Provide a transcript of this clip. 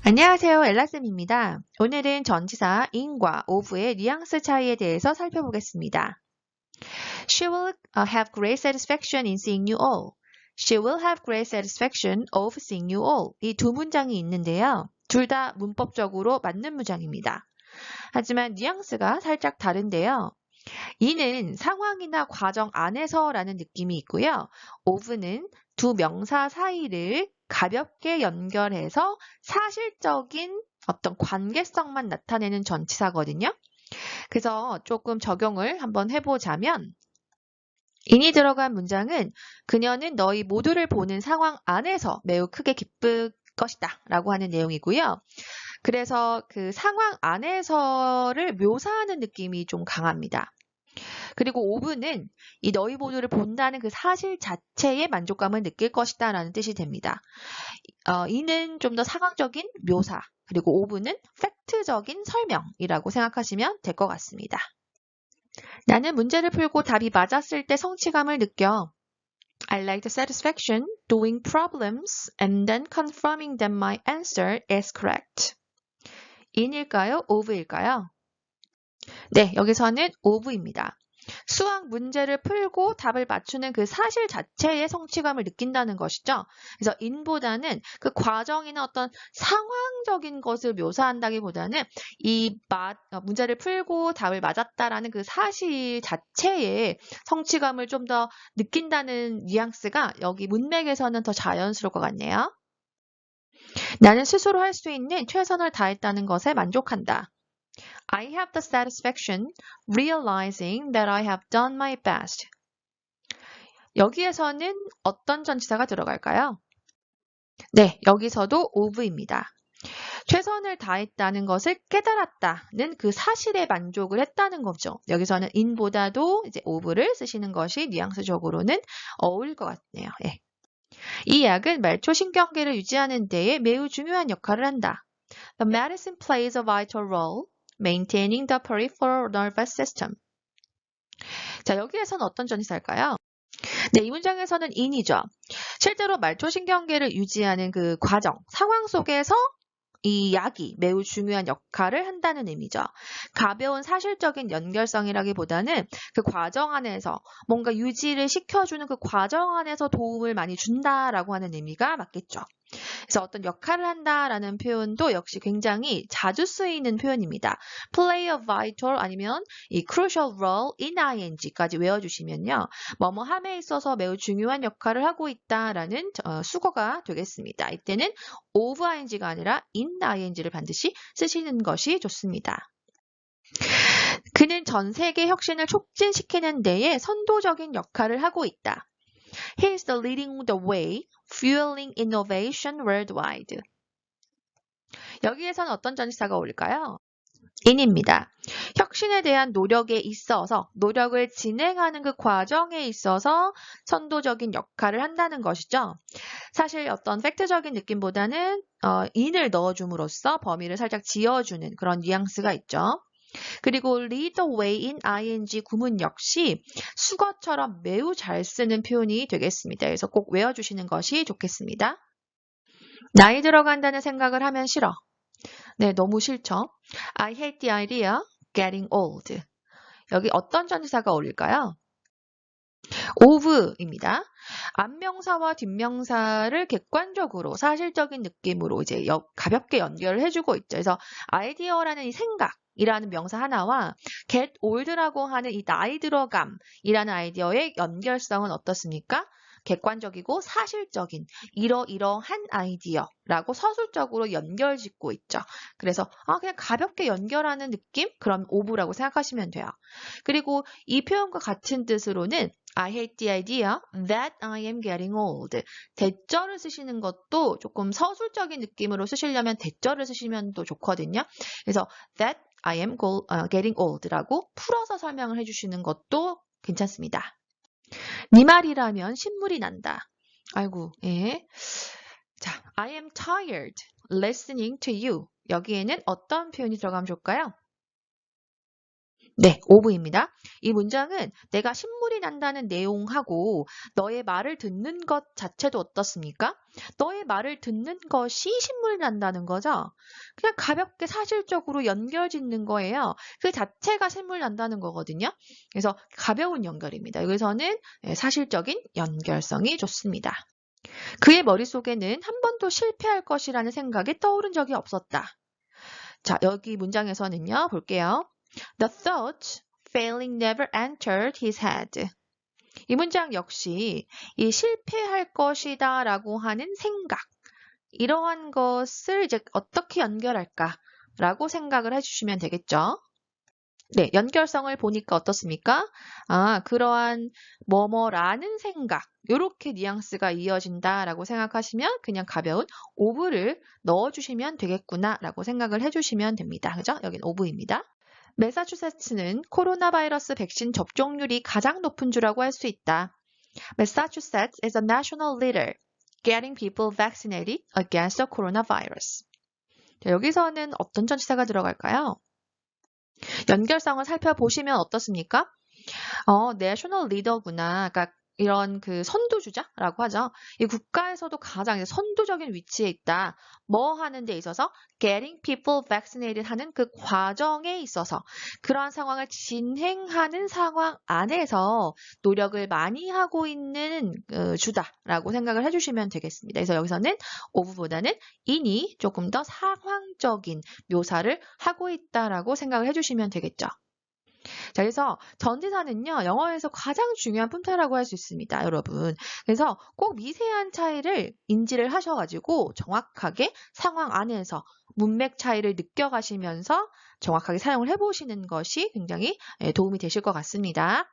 안녕하세요. 엘라쌤입니다. 오늘은 전치사 in과 of의 뉘앙스 차이에 대해서 살펴보겠습니다. She will have great satisfaction in seeing you all. She will have great satisfaction of seeing you all. 이 두 문장이 있는데요. 둘 다 문법적으로 맞는 문장입니다. 하지만 뉘앙스가 살짝 다른데요. 이는 상황이나 과정 안에서라는 느낌이 있고요. of는 두 명사 사이를 가볍게 연결해서 사실적인 어떤 관계성만 나타내는 전치사거든요. 그래서 조금 적용을 한번 해보자면 in이 들어간 문장은 그녀는 너희 모두를 보는 상황 안에서 매우 크게 기쁠 것이다 라고 하는 내용이고요. 그래서 그 상황 안에서를 묘사하는 느낌이 좀 강합니다. 그리고 of는 이 너희 모두를 본다는 그 사실 자체에 만족감을 느낄 것이다 라는 뜻이 됩니다. 이는 좀 더 상황적인 묘사, 그리고 of는 팩트적인 설명이라고 생각하시면 될 것 같습니다. 나는 문제를 풀고 답이 맞았을 때 성취감을 느껴. I like the satisfaction doing problems and then confirming that my answer is correct. in일까요? of일까요? 네, 여기서는 of입니다. 수학 문제를 풀고 답을 맞추는 그 사실 자체의 성취감을 느낀다는 것이죠. 그래서 in보다는 그 과정이나 어떤 상황적인 것을 묘사한다기보다는 이 문제를 풀고 답을 맞았다라는 그 사실 자체의 성취감을 좀 더 느낀다는 뉘앙스가 여기 문맥에서는 더 자연스러울 것 같네요. 나는 스스로 할 수 있는 최선을 다했다는 것에 만족한다. I have the satisfaction realizing that I have done my best. 여기에서는 어떤 전치사가 들어갈까요? 네, 여기서도 of입니다. 최선을 다했다는 것을 깨달았다는 그 사실에 만족을 했다는 거죠. 여기서는 in보다도 이제 of를 쓰시는 것이 뉘앙스적으로는 어울릴 것 같네요. 예. 이 약은 말초신경계를 유지하는 데에 매우 중요한 역할을 한다. The medicine plays a vital role maintaining the peripheral nervous system. 자, 여기에서는 어떤 전치사일까요? 네, 이 문장에서는 in이죠. 실제로 말초신경계를 유지하는 그 과정, 상황 속에서 이 약이 매우 중요한 역할을 한다는 의미죠. 가벼운 사실적인 연결성이라기보다는 그 과정 안에서 뭔가 유지를 시켜주는 그 과정 안에서 도움을 많이 준다라고 하는 의미가 맞겠죠. 그래서 어떤 역할을 한다라는 표현도 역시 굉장히 자주 쓰이는 표현입니다. play a vital 아니면 이 crucial role in ing까지 외워주시면요. 뭐뭐 함에 있어서 매우 중요한 역할을 하고 있다라는 수거가 되겠습니다. 이때는 of ing가 아니라 in ing를 반드시 쓰시는 것이 좋습니다. 그는 전 세계 혁신을 촉진시키는 데에 선도적인 역할을 하고 있다. He is the leading the way, fueling innovation worldwide. 여기에서는 어떤 전치사가 어울릴까요? in입니다. 혁신에 대한 노력에 있어서, 노력을 진행하는 그 과정에 있어서 선도적인 역할을 한다는 것이죠. 사실 어떤 팩트적인 느낌보다는 in을 넣어줌으로써 범위를 살짝 지어주는 그런 뉘앙스가 있죠. 그리고 lead the way in ing 구문 역시 수거처럼 매우 잘 쓰는 표현이 되겠습니다. 그래서 꼭 외워주시는 것이 좋겠습니다. 나이 들어간다는 생각을 하면 싫어. 네, 너무 싫죠. I hate the idea getting old. 여기 어떤 전치사가 어울릴까요? of입니다. 앞명사와 뒷명사를 객관적으로 사실적인 느낌으로 이제 가볍게 연결을 해주고 있죠. 그래서 아이디어라는 이 생각이라는 명사 하나와 get old라고 하는 이 나이 들어감이라는 아이디어의 연결성은 어떻습니까? 객관적이고 사실적인 이러이러한 아이디어라고 서술적으로 연결짓고 있죠. 그래서 그냥 가볍게 연결하는 느낌? 그럼 of라고 생각하시면 돼요. 그리고 이 표현과 같은 뜻으로는 I hate the idea that I am getting old. 대절을 쓰시는 것도 조금 서술적인 느낌으로 쓰시려면 대절을 쓰시면 또 좋거든요. 그래서 that I am getting old라고 풀어서 설명을 해주시는 것도 괜찮습니다. 네 말이라면 신물이 난다. 아이고, 예. 자, I am tired listening to you. 여기에는 어떤 표현이 들어가면 좋을까요? 네, 5부입니다. 이 문장은 내가 신물이 난다는 내용하고 너의 말을 듣는 것 자체도 어떻습니까? 너의 말을 듣는 것이 신물이 난다는 거죠. 그냥 가볍게 사실적으로 연결 짓는 거예요. 그 자체가 신물 난다는 거거든요. 그래서 가벼운 연결입니다. 여기서는 사실적인 연결성이 좋습니다. 그의 머릿속에는 한 번도 실패할 것이라는 생각이 떠오른 적이 없었다. 자, 여기 문장에서는요, 볼게요. The thought failing never entered his head. 이 문장 역시 이 실패할 것이다 라고 하는 생각, 이러한 것을 이제 어떻게 연결할까 라고 생각을 해주시면 되겠죠. 네, 연결성을 보니까 어떻습니까? 그러한 뭐뭐라는 생각, 이렇게 뉘앙스가 이어진다라고 생각하시면 그냥 가벼운 오브를 넣어주시면 되겠구나라고 생각을 해주시면 됩니다. 그죠? 여긴 오브입니다. 매사추세츠는 코로나 바이러스 백신 접종률이 가장 높은 주라고 할 수 있다. Massachusetts is a national leader, getting people vaccinated against the coronavirus. 자, 여기서는 어떤 전치사가 들어갈까요? 연결성을 살펴보시면 어떻습니까? 내셔널 리더구나. 그러니까 이런 그 선두주자라고 하죠. 이 국가에서도 가장 선두적인 위치에 있다. 뭐 하는 데 있어서 getting people vaccinated 하는 그 과정에 있어서 그러한 상황을 진행하는 상황 안에서 노력을 많이 하고 있는 주다라고 생각을 해주시면 되겠습니다. 그래서 여기서는 of보다는 in이 조금 더 상황적인 묘사를 하고 있다라고 생각을 해주시면 되겠죠. 자, 그래서 전치사는요, 영어에서 가장 중요한 품사라고 할 수 있습니다, 여러분. 그래서 꼭 미세한 차이를 인지를 하셔가지고 정확하게 상황 안에서 문맥 차이를 느껴가시면서 정확하게 사용을 해보시는 것이 굉장히 도움이 되실 것 같습니다.